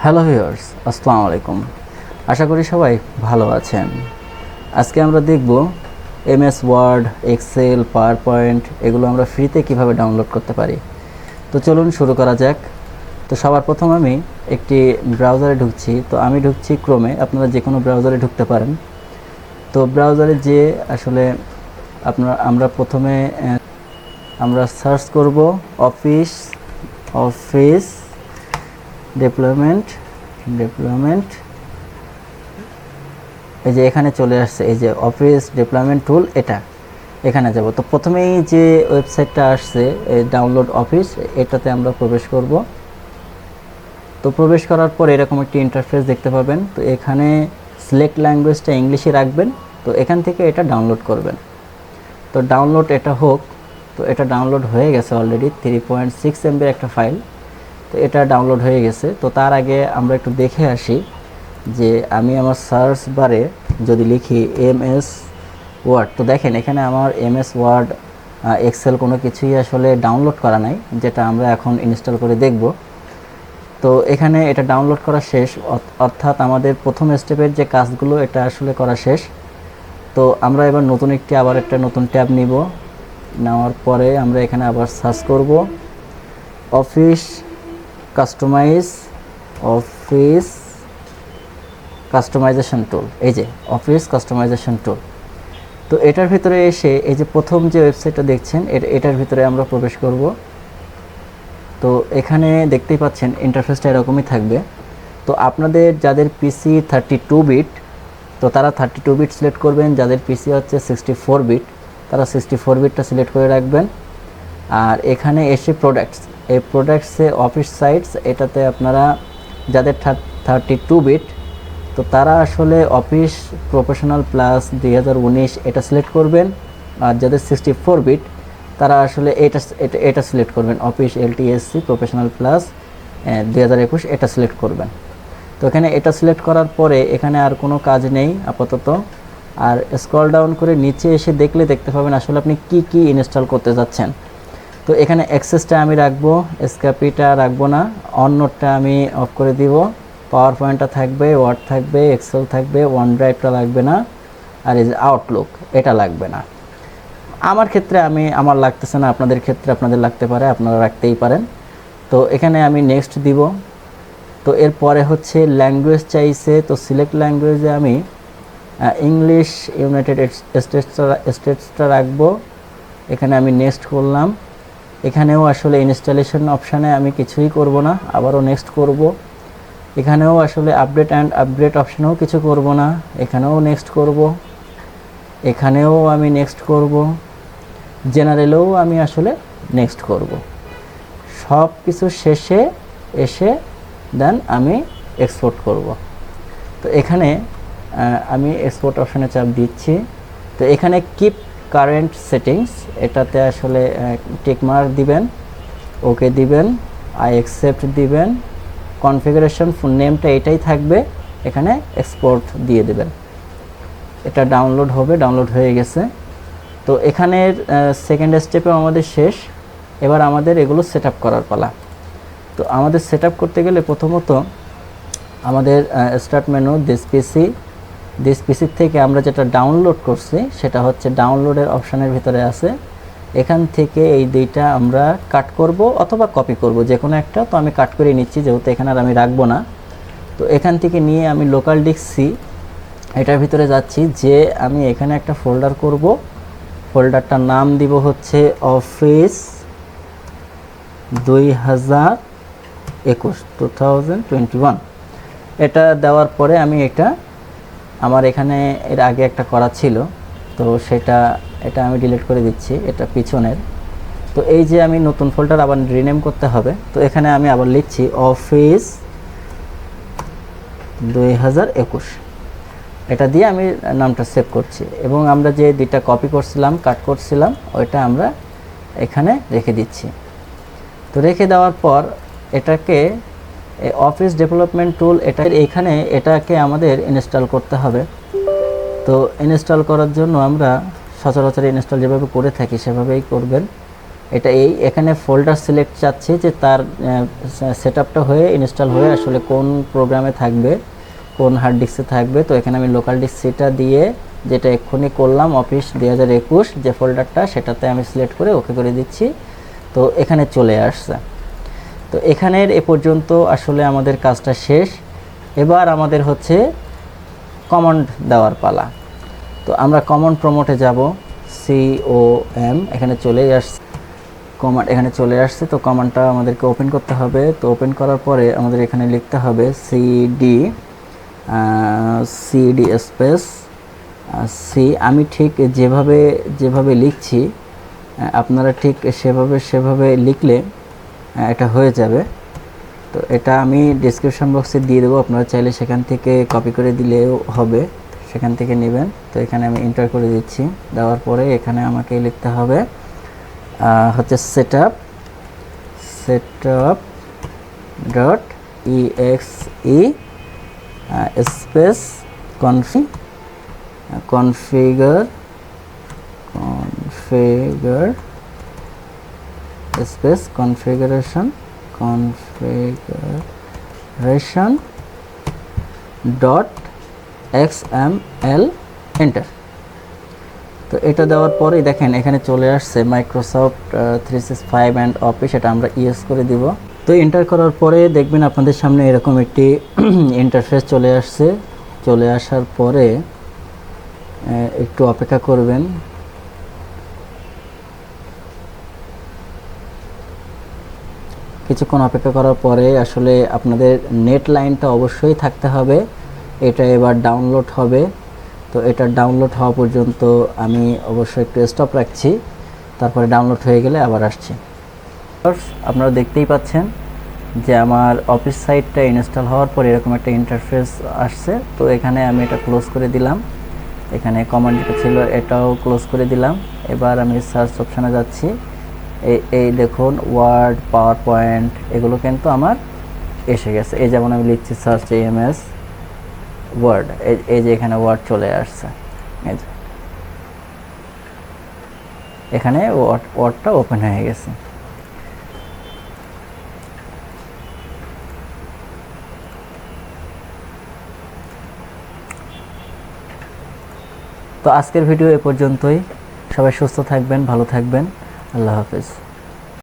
Hello viewers, আসসালামু আলাইকুম। আশা করি সবাই ভালো আছেন। আজকে আমরা দেখব MS Word, Excel, PowerPoint এগুলো আমরা ফ্রিতে কিভাবে ডাউনলোড করতে পারি। তো চলুন শুরু করা যাক। তো সবার প্রথম আমি একটি ব্রাউজারে ঢুকছি। তো আমি ঢুকছি ক্রোমে, আপনারা যে কোনো ব্রাউজারে ঢুকতে পারেন। তো ব্রাউজারে যে আসলে আমরা প্রথমে আমরা সার্চ করব অফিস ডেভেলপমেন্ট এই যে এখানে চলে আসছে, এই যে অফিস ডেভেলপমেন্ট টুল, এখানে যাব। তো প্রথমেই যে ওয়েবসাইটটা আসছে ডাউনলোড অফিস, এটাতে আমরা প্রবেশ করব। তো প্রবেশ করার পর এরকম একটি ইন্টারফেস দেখতে পাবেন। তো এখানে সিলেক্ট ল্যাঙ্গুয়েজটা ইংলিশে রাখবেন। তো এখান থেকে এটা ডাউনলোড করবেন। তো ডাউনলোড এটা হোক। তো এটা ডাউনলোড হয়ে গেছে অলরেডি, 3.6 MB একটা ফাইল। তো এটা ডাউনলোড হয়ে গেছে। তো তার আগে আমরা একটু দেখে আসি যে আমি আমার সার্চ বারে যদি লিখি এমএস ওয়ার্ড, তো দেখেন এখানে আমার এমএস ওয়ার্ড, এক্সেল কোনো কিছুই আসলে ডাউনলোড করা নাই, যেটা আমরা এখন ইনস্টল করে দেখব। তো এখানে এটা ডাউনলোড করা শেষ, অর্থাৎ আমাদের প্রথম স্টেপের যে কাজগুলো এটা আসলে করা শেষ। তো আমরা এবার আবার একটা নতুন ট্যাব নিব। নেওয়ার পরে আমরা এখানে আবার সার্চ করব অফিস কাস্টমাইজেশন টুল, এই যে অফিস কাস্টমাইজেশন টুল। তো এটার ভিতরে এসে এই যে প্রথম যে ওয়েবসাইটটা দেখছেন এটার ভিতরে আমরা প্রবেশ করব। তো এখানে দেখতেই পাচ্ছেন ইন্টারফেসটা এরকমই থাকবে। তো আপনাদের যাদের পিসি 32 বিট, তো তারা 32 বিট সিলেক্ট করবেন। যাদের পিসি হচ্ছে 64 বিট, তারা 64 বিটটা সিলেক্ট করে রাখবেন। আর এখানে এসে এই প্রোডাক্টসে অফিস সাইটস, এটাতে আপনারা যাদের 32 বিট, তো তারা আসলে অফিস প্রফেশনাল প্লাস 2019 এটা সিলেক্ট করবেন। আর যাদের 64 বিট, তারা আসলে এটা সিলেক্ট করবেন, অফিস LTSC প্রফেশনাল প্লাস 2021 এটা সিলেক্ট করবেন। তো এখানে এটা সিলেক্ট করার পরে এখানে আর কোনো কাজ নেই আপাতত। আর স্ক্রল ডাউন করে নিচে এসে দেখতে পাবেন আসলে আপনি কি ইনস্টল করতে যাচ্ছেন। তো এখানে অ্যাক্সেসটা আমি রাখবো, এসকেপিটা রাখবো না, অন্যটা আমি অফ করে দিব। পাওয়ার পয়েন্টটা থাকবে, ওয়ার্ড থাকবে, এক্সেল থাকবে, ওয়ান ড্রাইভটা লাগবে না, আর এই যে আউটলুক এটা লাগবে না। আমার ক্ষেত্রে আমার লাগতেছে না, আপনাদের ক্ষেত্রে আপনাদের লাগতে পারে, আপনারা রাখতেই পারেন। তো এখানে আমি নেক্সট দিব। তো এরপরে হচ্ছে ল্যাঙ্গুয়েজ চাইছে। তো সিলেক্ট ল্যাঙ্গুয়েজে আমি ইংলিশ ইউনাইটেড স্টেটসটা রাখবো। এখানে আমি নেক্সট করলাম। এখানেও আসলে ইনস্টলেশন অপশানে আমি কিছুই করব না, আবারও নেক্সট করব। এখানেও আসলে আপডেট অপশানেও কিছু করব না, এখানেও নেক্সট করব। এখানেও আমি নেক্সট করব। জেনারেলেও আমি আসলে নেক্সট করব। সব কিছু শেষে এসে দেন আমি এক্সপোর্ট করব। তো এখানে আমি এক্সপোর্ট অপশানে চাপ দিচ্ছি। তো এখানে কিপ কারেন্ট সেটিংস, এটাতে আসলে টিকমার্ক দিবেন, ওকে দিবেন, আই অ্যাকসেপ্ট দিবেন। কনফিগারেশন ফুল নেমটা এটাই থাকবে, এখানে এক্সপোর্ট দিয়ে দেবেন। এটা ডাউনলোড হবে, ডাউনলোড হয়ে গেছে। তো এখানের সেকেন্ড স্টেপেও আমাদের শেষ। এবার আমাদের এগুলো সেট আপ করার পালা। তো আমাদের সেট আপ করতে গেলে প্রথমত আমাদের স্টার্ট মেনু দিস পিসি থেকে আমরা যেটা ডাউনলোড করছি সেটা হচ্ছে ডাউনলোডের অপশানের ভিতরে আছে। এখান থেকে এই দুইটা আমরা কাট করব অথবা কপি করব, যে কোনো একটা। তো আমি কাট করে নিচ্ছি, যেহেতু এখানে আর আমি রাখবো না। তো এখান থেকে নিয়ে আমি লোকাল ডিস্ক সি এটার ভিতরে যাচ্ছি, যে আমি এখানে একটা ফোল্ডার করব। ফোল্ডারটার নাম দিব হচ্ছে অফিস 2021। এটা দেওয়ার পরে আমি আমার এখানে এর আগে একটা করা ছিল, তো এটা আমি ডিলিট করে দিচ্ছি, এটা পিছনের। তো এই যে আমি নতুন ফোল্ডার আবার রিনেম করতে হবে। তো এখানে আমি আবার লিখছি অফিস 2021, এটা দিয়ে আমি নামটা সেভ করছি। এবং আমরা যে দুইটা কপি করছিলাম, কাট করছিলাম, ওইটা আমরা এখানে রেখে দিচ্ছি। তো রেখে দেওয়ার পর এটাকে অফিস ডেভেলপমেন্ট টুল, এটাকে আমাদের ইনস্টল করতে হবে। তো ইনস্টল করার জন্য আমরা সচরাচর ইনস্টল যেভাবে করে থাকি সেভাবেই করবেন। এটা এখানে ফোল্ডার সিলেক্ট চাচ্ছে যে তার সেটআপটা হয়ে ইনস্টল হয়ে আসলে কোন প্রোগ্রামে থাকবে, কোন হার্ড ডিস্কে থাকবে। তো এখানে আমি লোকাল ডিস্ক সেটা দিয়ে যেটা এক্ষুনি করলাম অফিস 2021 যে ফোল্ডারটা, সেটাতে আমি সিলেক্ট করে ওকে করে দিচ্ছি। তো এখানে চলে আসছে। তো এখানের এ পর্যন্ত আসলে আমাদের কাজটা শেষ। এবার আমাদের হচ্ছে কমান্ড দেওয়ার পালা। তো আমরা কমান্ড প্রমোটে যাব, COM এখানে চলেই আসছে, কমান্ড এখানে চলে আসছে। তো কমান্ডটা আমাদেরকে ওপেন করতে হবে। তো ওপেন করার পরে আমাদের এখানে লিখতে হবে cd স্পেস c। আমি ঠিক যেভাবে লিখছি আপনারা ঠিক সেভাবে লিখলে এটা হয়ে যাবে। তো এটা আমি ডেসক্রিপশন বক্সে দিয়ে দেবো, আপনারা চাইলে সেখান থেকে কপি করে দিলেও হবে, সেখান থেকে নেবেন। তো এখানে আমি এন্টার করে দিচ্ছি। দেওয়ার পরে এখানে আমাকে লিখতে হবে হচ্ছে setup dot exe space configure space configuration dot xml enter. তো এটা দেওয়ার পরেই দেখেন এখানে চলে আসছে মাইক্রোসফট 365 অ্যান্ড অফিস, এটা আমরা ইউজ করে দিব। তো এন্টার করার পরে দেখবেন আপনাদের সামনে এরকম একটি ইন্টারফেস চলে আসছে। চলে আসার পরে একটু অপেক্ষা করবেন। কিছুক্ষণ অপেক্ষা করার পরে আসলে আপনাদের নেট লাইনটা অবশ্যই থাকতে হবে। এটা এবার ডাউনলোড হবে। তো এটা ডাউনলোড হওয়া পর্যন্ত আমি অবশ্যই একটু স্টপ রাখছি, তারপরে ডাউনলোড হয়ে গেলে আবার আসছি। আপনারা দেখতেই পাচ্ছেন যে আমার অফিস সাইটটা ইনস্টল হওয়ার পর এরকম একটা ইন্টারফেস আসছে। তো এখানে আমি এটা ক্লোজ করে দিলাম, এখানে কমান্ড যেটা ছিল এটাও ক্লোজ করে দিলাম। এবার আমি সার্চ অপশানে যাচ্ছি। এই দেখুন ওয়ার্ড, পাওয়ার পয়েন্ট এগুলো কিন্তু আমার এসে গেছে। এই যেমন আমি লিখছি সার্চ AMS ওয়ার্ড, এই যে এখানে ওয়ার্ড চলে আসছে। এই যে এখানে ওয়ার্ডটা ওপেন হয়ে গেছে। তো আজকের ভিডিও এ পর্যন্তই। সবাই সুস্থ থাকবেন, ভালো থাকবেন। আল্লাহ হাফেজ।